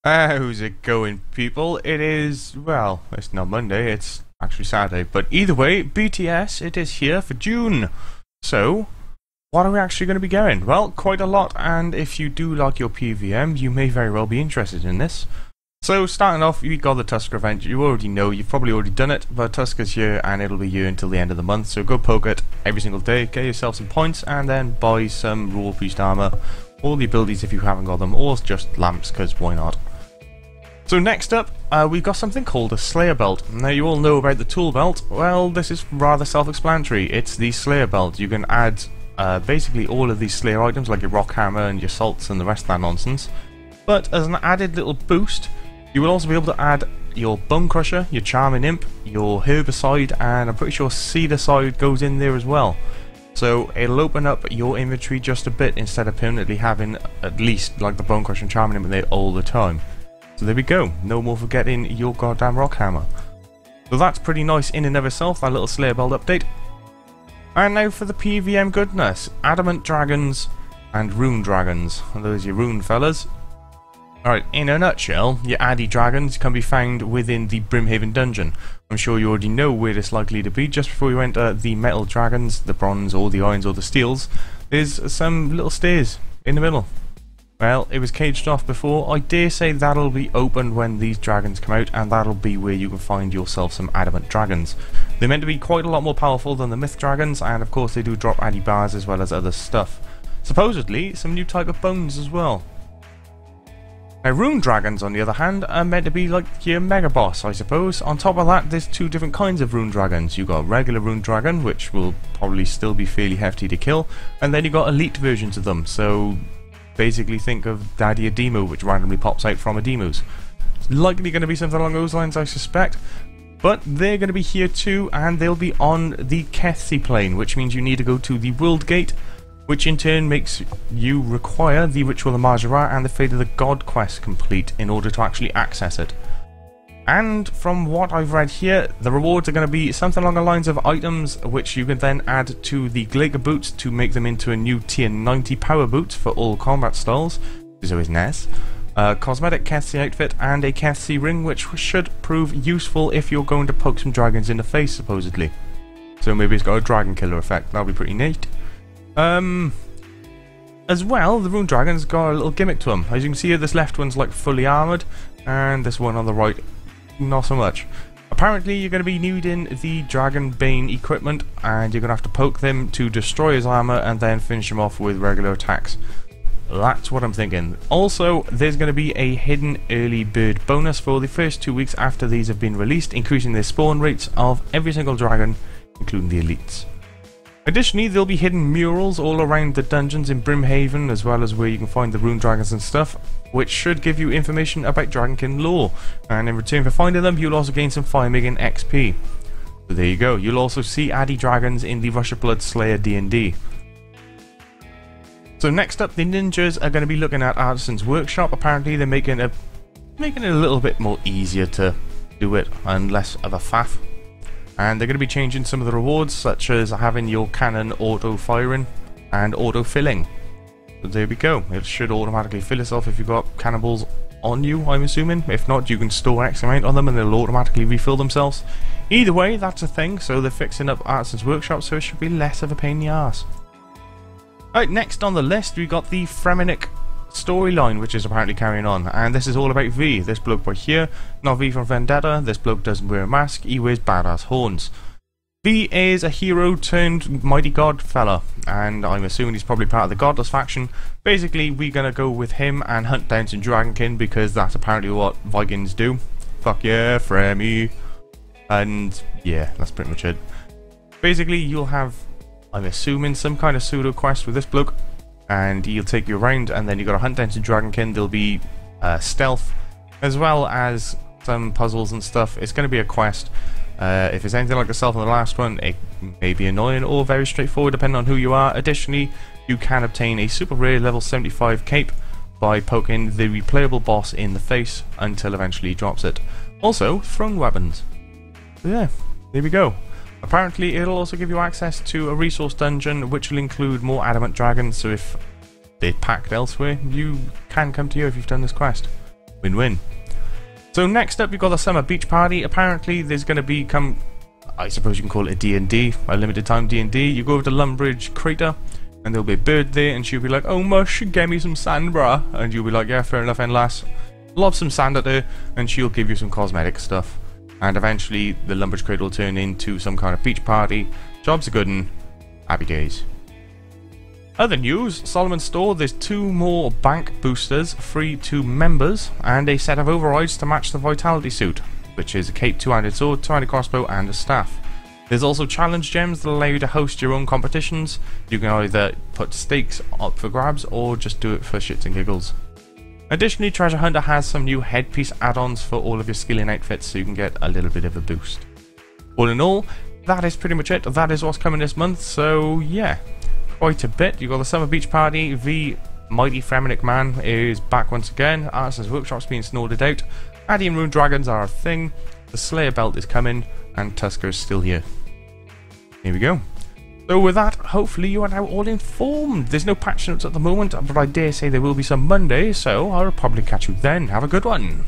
How's it going, people? It is, well, it's not Monday, it's actually Saturday, but either way, BTS, it is here for June. So, what are we actually going to be going? Well, quite a lot, and if you do like your PVM, you may very well be interested in this. So, starting off, we got the Tusker event. You already know, you've probably already done it, but Tusker's here, and it'll be here until the end of the month, so go poke it every single day, get yourself some points, and then buy some Royal Priest armor, all the abilities if you haven't got them, or just lamps, because why not? So next up, we've got something called a Slayer Belt. Now you all know about the Tool Belt. Well, this is rather self-explanatory. It's the Slayer Belt. You can add basically all of these Slayer items like your Rock Hammer and your Salts and the rest of that nonsense. But as an added little boost, you will also be able to add your Bonecrusher, your Charming Imp, your Herbicide, and I'm pretty sure Seedicide goes in there as well. So it'll open up your inventory just a bit instead of permanently having at least like the Bonecrusher and Charming Imp there all the time. So there we go, no more forgetting your goddamn rock hammer. So that's pretty nice in and of itself, that little Slayer Belt update. And now for the PVM goodness, Adamant Dragons and Rune Dragons. And those are your Rune fellas. Alright, in a nutshell, your Addy Dragons can be found within the Brimhaven dungeon. I'm sure you already know where it's likely to be. Just before you enter the Metal Dragons, the Bronze or the Irons or the Steels, there's some little stairs in the middle. Well, it was caged off before. I dare say that'll be opened when these dragons come out, and that'll be where you can find yourself some adamant dragons. They're meant to be quite a lot more powerful than the myth dragons, and of course they do drop addy bars as well as other stuff. Supposedly, some new type of bones as well. Now, rune dragons, on the other hand, are meant to be like your mega boss, I suppose. On top of that, there's two different kinds of rune dragons. You've got regular rune dragon, which will probably still be fairly hefty to kill, and then you've got elite versions of them, so basically think of Daddy a Demo, which randomly pops out from a Demos. It's likely going to be something along those lines, I suspect. But they're going to be here too, and they'll be on the Kethsi plane, which means you need to go to the World Gate, which in turn makes you require the Ritual of Majora and the Fate of the God quest complete in order to actually access it. And from what I've read here, the rewards are going to be something along the lines of items which you can then add to the glacor boots to make them into a new tier 90 power boot for all combat styles, which is always nice. Cosmetic Kethsi outfit and a Kethsi ring, which should prove useful if you're going to poke some dragons in the face, supposedly. So maybe it's got a dragon killer effect, that'll be pretty neat. As well, the Rune Dragon's got a little gimmick to them. As you can see here, this left one's like fully armoured, and this one on the right not so much. Apparently you're going to be needing the Dragon Bane equipment, and you're going to have to poke them to destroy his armor and then finish him off with regular attacks. That's what I'm thinking. Also, there's going to be a hidden early bird bonus for the first 2 weeks after these have been released, increasing the spawn rates of every single dragon, including the elites. Additionally, there'll be hidden murals all around the dungeons in Brimhaven, as well as where you can find the rune dragons and stuff, which should give you information about Dragonkin lore, and in return for finding them, you'll also gain some Firemaking XP. So there you go, you'll also see Addy Dragons in the Rush of Blood Slayer D&D. So next up, the ninjas are going to be looking at Artisan's Workshop. Apparently they're making it a little bit more easier to do it, and less of a faff. And they're going to be changing some of the rewards, such as having your cannon auto-firing and auto-filling. So there we go. It should automatically fill itself if you've got cannonballs on you, I'm assuming. If not, you can store X amount on them and they'll automatically refill themselves. Either way, that's a thing, so they're fixing up Artisan's Workshop, so it should be less of a pain in the arse. Right, next on the list, we've got the Fremennik storyline, which is apparently carrying on, and this is all about V, this bloke right here, not V from Vendetta. This bloke doesn't wear a mask, he wears badass horns. V is a hero turned mighty god fella, and I'm assuming he's probably part of the Godless faction. Basically, we're gonna go with him and hunt down some Dragonkin, because that's apparently what Vikings do. Fuck yeah, Fremy. And yeah, that's pretty much it. Basically, you'll have, I'm assuming, some kind of pseudo quest with this bloke, and he'll take you around, and then you got to hunt down some Dragonkin. There'll be stealth, as well as some puzzles and stuff. It's going to be a quest. If it's anything like yourself in the last one, it may be annoying or very straightforward depending on who you are. Additionally, you can obtain a super rare level 75 cape by poking the replayable boss in the face until eventually he drops it. Also, thrown weapons. So yeah, there we go. Apparently it'll also give you access to a resource dungeon, which will include more adamant dragons, so if they're packed elsewhere, you can come to you if you've done this quest. Win-win. So next up, you've got the summer beach party. Apparently, there's going to be I suppose you can call it a D&D, a limited time D&D. You go over to Lumbridge Crater, and there'll be a bird there, and she'll be like, "Oh, mush, get me some sand, bruh." And you'll be like, "Yeah, fair enough, and lass." Lob some sand at her, and she'll give you some cosmetic stuff. And eventually, the Lumbridge Crater will turn into some kind of beach party. Job's a good one. Happy days. Other news, Solomon's Store, there's 2 more bank boosters free to members, and a set of overrides to match the Vitality suit, which is a cape, 2-handed sword, 2-handed crossbow, and a staff. There's also challenge gems that allow you to host your own competitions. You can either put stakes up for grabs, or just do it for shits and giggles. Additionally, Treasure Hunter has some new headpiece add-ons for all of your skilling outfits, so you can get a little bit of a boost. All in all, that is pretty much it. That is what's coming this month, so yeah. Quite a bit. You've got the Summer Beach Party. The Mighty Fremenic Man is back once again. Artisan's Workshop's being snorted out. Addy and Rune Dragons are a thing. The Slayer Belt is coming. And Tusker's still here. Here we go. So with that, hopefully you are now all informed. There's no patch notes at the moment, but I dare say there will be some Monday, so I'll probably catch you then. Have a good one.